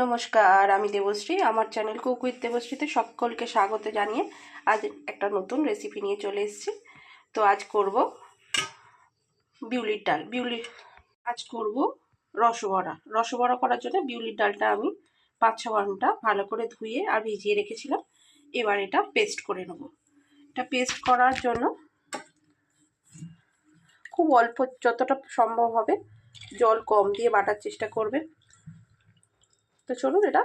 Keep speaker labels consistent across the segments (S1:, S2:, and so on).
S1: নমস্কার, আমি দেবশ্রী। আমার চ্যানেল কুক উইথ দেবশ্রীতে সকলকে স্বাগত জানিয়ে আজ একটা নতুন রেসিপি নিয়ে চলে এসেছি। তো আজ করব বিউলির ডাল। আজ করব রসবড়া করার জন্য বিউলির ডালটা আমি 5-6 ঘন্টা ভালো করে ধুয়ে আর ভিজিয়ে রেখেছিলাম। এবার এটা পেস্ট করে নেব। এটা পেস্ট করার জন্য খুব অল্প, যতটা সম্ভব হবে জল কম দিয়ে বাটার চেষ্টা করবেন। তো চলুন এটা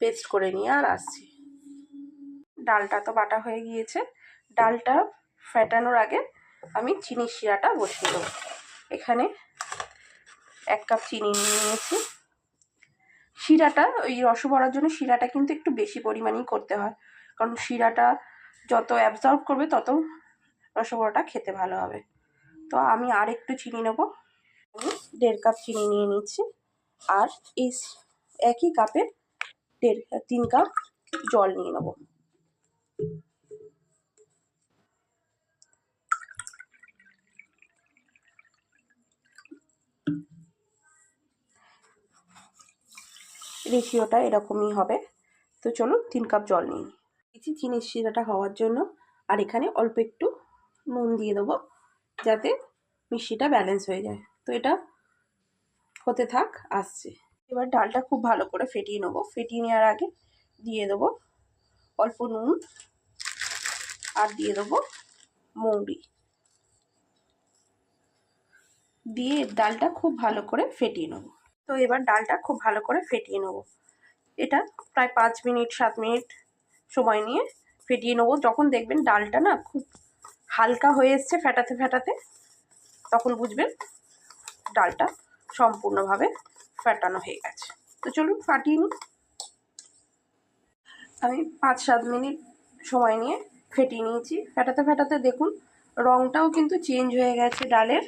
S1: পেস্ট করে নিয়ে আর আসছি। ডালটা তো বাটা হয়ে গিয়েছে। ডালটা ফেটানোর আগে আমি চিনির শিরাটা বসিয়ে দেবো। এখানে 1 কাপ চিনি নিয়েছি। শিরাটা ওই রসবড়ার জন্য শিরাটা কিন্তু একটু বেশি পরিমাণেই করতে হয়, কারণ শিরাটা যত অ্যাবজর্ব করবে তত রসবড়াটা খেতে ভালো হবে। তো আমি আর একটু চিনি নেব। আমি 1.5 কাপ চিনি নিয়ে নিচ্ছি, আর এই একই কাপের 3 কাপ জল নিয়ে নেব। রেশিওটা এরকমই হবে। তো চলুন 3 কাপ জল নিই। দিচ্ছি চিনির শিরাটা হওয়ার জন্য, আর এখানে অল্প একটু নুন দিয়ে দেবো যাতে মিষ্টিটা ব্যালেন্স হয়ে যায়। তো এটা হতে থাক, আসছে। এবার ডালটা খুব ভালো করে ফেটিয়ে নেবো। ফেটিয়ে নেওয়ার আগে দিয়ে দেবো অল্প নুন, আর দিয়ে দেবো মৌরি, দিয়ে ডালটা খুব ভালো করে ফেটিয়ে নেবো। তো এবার ডালটা খুব ভালো করে ফেটিয়ে নেবো। এটা প্রায় 5 মিনিট 7 মিনিট সময় নিয়ে ফেটিয়ে নেবো। যখন দেখবেন ডালটা না খুব হালকা হয়ে এসছে ফেটাতে ফেটাতে, তখন বুঝবেন ডালটা সম্পূর্ণভাবে ফেটানো হয়ে গেছে। তো চলুন ফাটিয়ে নিই। আমি 5-7 মিনিট সময় নিয়ে ফেটিয়ে নিয়েছি। ফেটাতে ফেটাতে দেখুন রঙটাও কিন্তু চেঞ্জ হয়ে গেছে ডালের,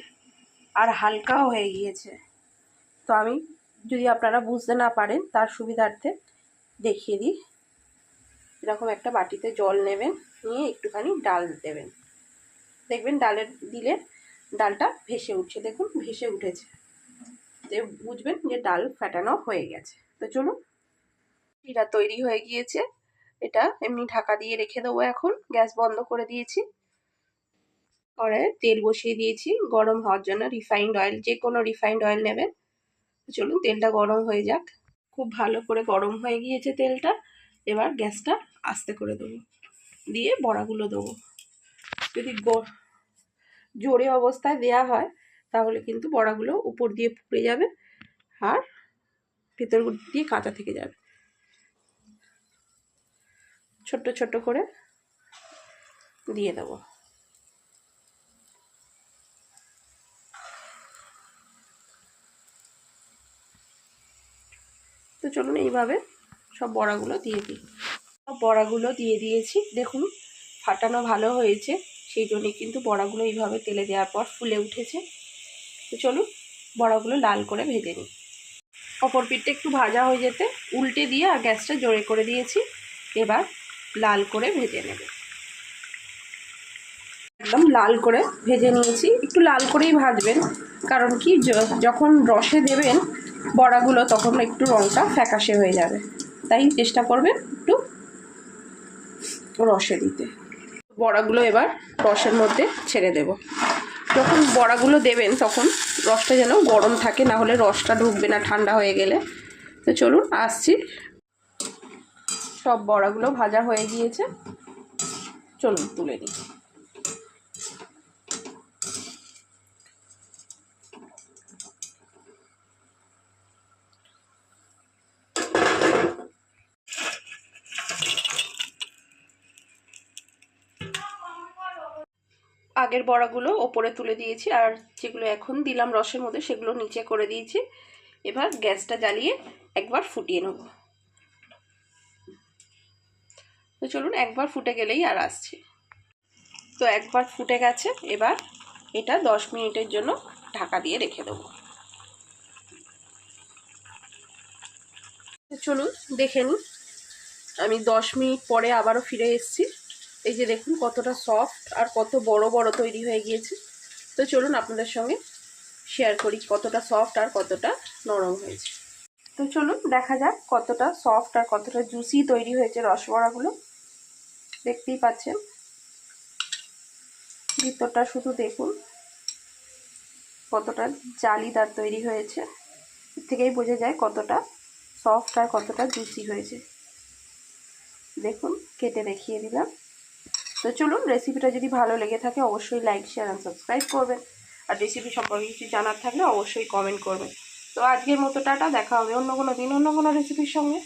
S1: আর হালকাও হয়ে গিয়েছে। তো আমি, যদি আপনারা বুঝতে না পারেন তার সুবিধার্থে দেখিয়ে দিই। এরকম একটা বাটিতে জল নেবেন, নিয়ে একটুখানি ডাল দেবেন। দেখবেন দিলে ডালটা ভেসে উঠছে। দেখুন ভেসে উঠেছে, বুঝবেন যে ডাল ফেটানো হয়ে গেছে। তো চলুন, এটা তৈরি হয়ে গিয়েছে। এটা এমনি ঢাকা দিয়ে রেখে দেবো। এখন গ্যাস বন্ধ করে দিয়েছি। কড়াইয়ে তেল বসিয়ে দিয়েছি গরম হওয়ার জন্য। রিফাইন্ড অয়েল, যে কোনো রিফাইন্ড অয়েল নেবেন। চলুন তেলটা গরম হয়ে যাক। খুব ভালো করে গরম হয়ে গিয়েছে তেলটা। এবার গ্যাসটা আস্তে করে দেবো, দিয়ে বড়াগুলো দেবো। যদি জোরে অবস্থায় দেয়া হয় তাহলে কিন্তু বড়াগুলো উপর দিয়ে পুড়ে যাবে আর ভেতর দিয়ে কাঁচা থেকে যাবে। ছোট্ট ছোট্ট করে দিয়ে দেবো। তো চলুন এইভাবে সব বড়াগুলো দিয়ে দিই। সব বড়াগুলো দিয়ে দিয়েছি। দেখুন ফাটানো ভালো হয়েছে, সেই জন্যই কিন্তু বড়াগুলো এইভাবে তেলে দেওয়ার পর ফুলে উঠেছে। তো চলুন বড়াগুলো লাল করে ভেজে নিই। অপর পিঠটা একটু ভাজা হয়ে যেতে উল্টে দিয়ে আর গ্যাসটা জোরে করে দিয়েছি। এবার লাল করে ভেজে নেব। একদম লাল করে ভেজে নিয়েছি। একটু লাল করেই ভাজবেন, কারণ কি যখন রসে দেবেন বড়াগুলো তখন একটু রঙটা ফ্যাকাশে হয়ে যাবে, তাই চেষ্টা করবেন একটু রসে দিতে। বড়াগুলো এবার রসের মধ্যে ছেড়ে দেব। যখন বড়াগুলো দেবেন তখন রসটা যেন গরম থাকে, না হলে রসটা ঢুকবে না ঠান্ডা হয়ে গেলে। তো চলুন আসছি। সব বড়াগুলো ভাজা হয়ে গিয়েছে, চলুন তুলে নিই। আগের বড়াগুলো ওপরে তুলে দিয়েছি, আর যেগুলো এখন দিলাম রসের মধ্যে সেগুলো নিচে করে দিয়েছি। এবার গ্যাসটা জ্বালিয়ে একবার ফুটিয়ে নেব। তো চলুন একবার ফুটে গেলেই আর আসছি। তো একবার ফুটে গেছে, এবার এটা 10 মিনিটের জন্য ঢাকা দিয়ে রেখে দেবো। চলুন দেখে নিই। আমি 10 মিনিট পরে আবারও ফিরে এসেছি। এই যে দেখুন কতটা সফট আর কত বড় বড় তৈরি হয়ে গিয়েছে। তো চলুন আপনাদের সঙ্গে শেয়ার করি কতটা সফট আর কতটা নরম হয়েছে। তো চলুন দেখা যাক কতটা সফট আর কতটা জুসি তৈরি হয়েছে রসবড়াগুলো। দেখতেই পাচ্ছেন ভিতরটা শুধু দেখুন কতটা জালিদার তৈরি হয়েছে। এর থেকেই বোঝা যায় কতটা সফট আর কতটা জুসি হয়েছে। দেখুন কেটে দেখিয়ে দিলাম। তো চলুন, রেসিপিটা যদি ভালো লেগে থাকে অবশ্যই লাইক, শেয়ার অ্যান্ড সাবস্ক্রাইব করবেন। আর রেসিপি সম্পর্কে কিছু জানার থাকলে অবশ্যই কমেন্ট করবেন। তো আজকের মতো টাটা, দেখা হবে অন্য কোনো দিন অন্য কোনো রেসিপির সঙ্গে।